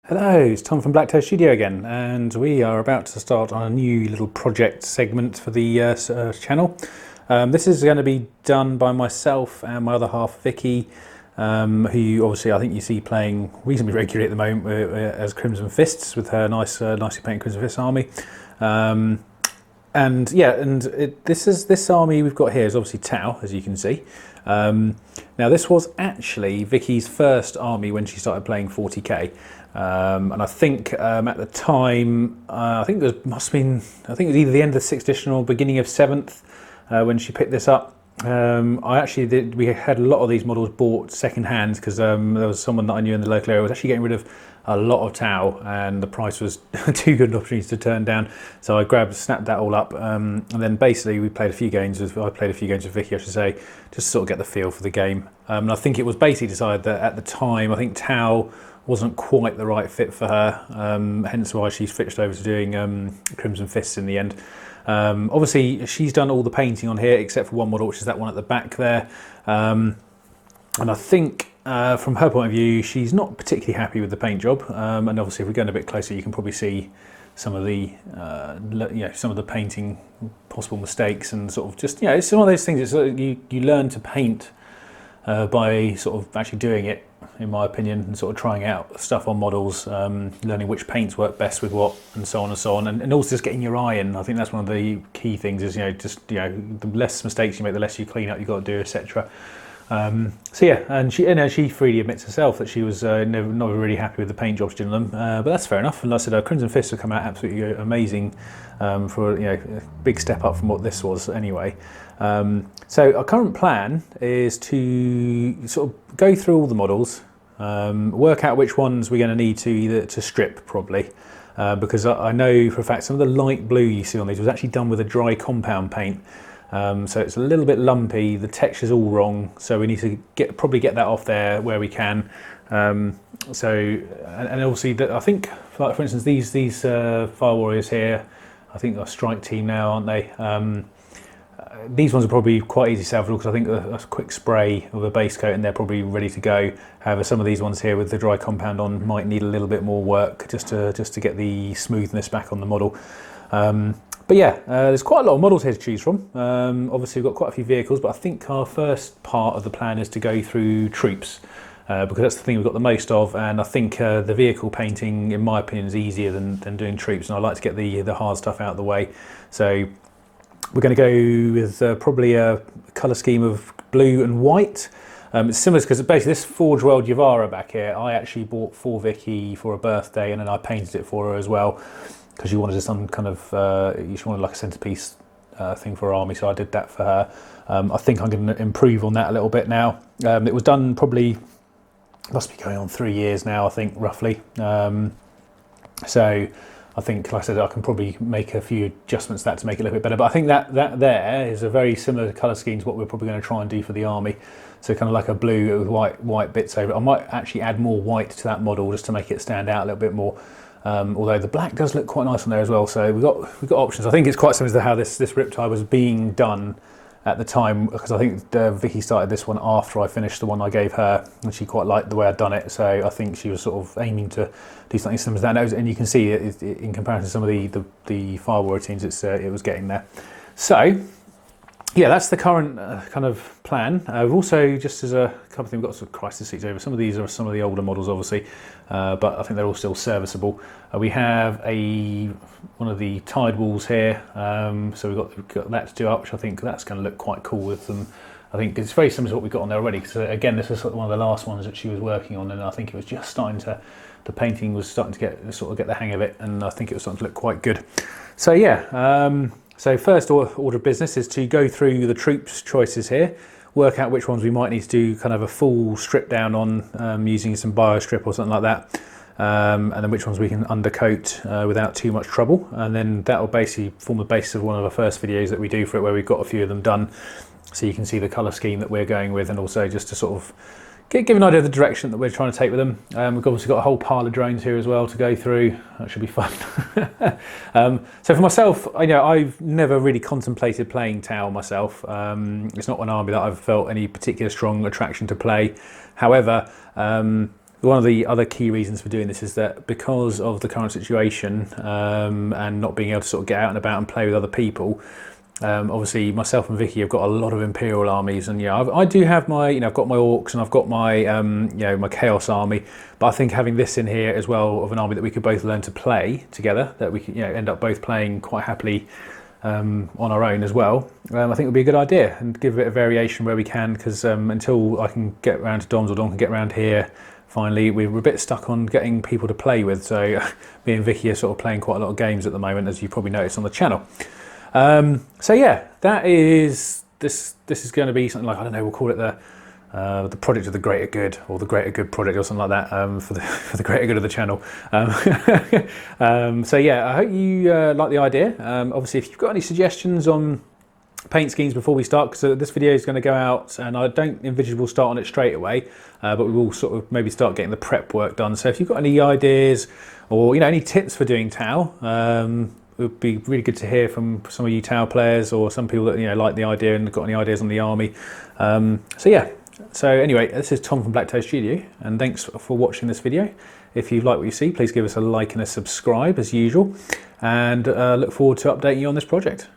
Hello, it's Tom from BlackToad Studio again, and we are about to start on a new little project segment for the channel. This is going to be done by myself and my other half, Vicky, who obviously I think you see playing reasonably regularly at the moment as Crimson Fists with her nicely painted Crimson Fist army. This army we've got here is obviously Tau, as you can see. Now this was actually Vicky's first army when she started playing 40k. And I think at the time, I think it was either the end of the 6th edition or beginning of 7th when she picked this up. We had a lot of these models bought second hand because there was someone that I knew in the local area was actually getting rid of a lot of Tau, and the price was too good an opportunity to turn down. So I snapped that all up, and then basically I played a few games with Vicky, I should say, just to sort of get the feel for the game. And I think it was basically decided that at the time, I think Tau wasn't quite the right fit for her, hence why she switched over to doing Crimson Fists in the end. Obviously she's done all the painting on here except for one model, which is that one at the back there, and I think from her point of view she's not particularly happy with the paint job, and obviously if we're going a bit closer you can probably see some of the some of the painting possible mistakes, and sort of just it's one of those things. It's you learn to paint by sort of actually doing it, in my opinion, and sort of trying out stuff on models, learning which paints work best with what, and so on and so on, and also just getting your eye in. I think that's one of the key things is the less mistakes you make, the less you clean up you've got to do, etc. So yeah, and she freely admits herself that she was not really happy with the paint jobs she did on them, but that's fair enough. And like I said, Crimson Fists have come out absolutely amazing, for a big step up from what this was anyway. So our current plan is to sort of go through all the models, work out which ones we're going to need to strip probably, because I know for a fact some of the light blue you see on these was actually done with a dry compound paint. So it's a little bit lumpy, the texture's all wrong, so we need to probably get that off there where we can. And obviously I think, like for instance, these Fire Warriors here, I think they're a strike team now, aren't they? These ones are probably quite easy salvageable because I think a quick spray of a base coat and they're probably ready to go. However, some of these ones here with the dry compound on might need a little bit more work just to get the smoothness back on the model. But yeah, there's quite a lot of models here to choose from. Obviously we've got quite a few vehicles, but I think our first part of the plan is to go through troops, because that's the thing we've got the most of, and I think the vehicle painting, in my opinion, is easier than doing troops, and I like to get the hard stuff out of the way. So we're going to go with probably a colour scheme of blue and white. It's similar because basically this Forge World Yavara back here, I actually bought for Vicky for a birthday, and then I painted it for her as well, because she wanted some kind of, she wanted like a centerpiece thing for her army, so I did that for her. I think I'm going to improve on that a little bit now. It was done probably, must be going on 3 years now, I think, roughly. So I think, like I said, I can probably make a few adjustments to that to make it a little bit better. But I think that there is a very similar colour scheme to what we're probably going to try and do for the army. So kind of like a blue with white bits over it. I might actually add more white to that model just to make it stand out a little bit more. Although the black does look quite nice on there as well, so we've got options. I think it's quite similar to how this Riptide was being done at the time, because I think Vicky started this one after I finished the one I gave her, and she quite liked the way I'd done it, so I think she was sort of aiming to do something similar to that. And you can see it in comparison to some of the Fire Warrior teams, it was getting there. So yeah, that's the current kind of plan. We've also, just as a couple of things, we've got some crisis seats over. Some of these are some of the older models, obviously, but I think they're all still serviceable. We have one of the tide walls here, so we've got that to do up, which I think that's going to look quite cool with them. I think it's very similar to what we've got on there already, because again, this is sort of one of the last ones that she was working on, and I think it was just the painting was starting to get the hang of it, and I think it was starting to look quite good. So yeah. So first order of business is to go through the troops choices here, work out which ones we might need to do kind of a full strip down on, using some biostrip or something like that, and then which ones we can undercoat without too much trouble, and then that will basically form the basis of one of the first videos that we do for it, where we've got a few of them done, so you can see the colour scheme that we're going with, and also just to sort of give an idea of the direction that we're trying to take with them. We've obviously got a whole pile of drones here as well to go through. That should be fun. So for myself, I've never really contemplated playing Tau myself. It's not an army that I've felt any particular strong attraction to play. However, one of the other key reasons for doing this is that because of the current situation and not being able to sort of get out and about and play with other people, obviously myself and Vicky have got a lot of Imperial armies, and I do have my, I've got my Orcs and I've got my, my Chaos army, but I think having this in here as well of an army that we could both learn to play together, that we could end up both playing quite happily on our own as well, I think it would be a good idea, and give it a variation where we can, because until I can get around to Dom's or Dom can get around here, finally we're a bit stuck on getting people to play with. So me and Vicky are sort of playing quite a lot of games at the moment, as you probably noticed on the channel. So yeah, that is this is going to be something like, I don't know, we'll call it the project of the greater good, or the greater good project, or something like that, for the greater good of the channel. So yeah, I hope you like the idea. Obviously, if you've got any suggestions on paint schemes before we start, because this video is going to go out, and I don't envisage we'll start on it straight away, but we will sort of maybe start getting the prep work done. So if you've got any ideas, or any tips for doing Tau, it would be really good to hear from some of you Tau players, or some people that like the idea and got any ideas on the army. So yeah, so anyway, this is Tom from BlackToad Studio, and thanks for watching this video. If you like what you see, please give us a like and a subscribe as usual, and look forward to updating you on this project.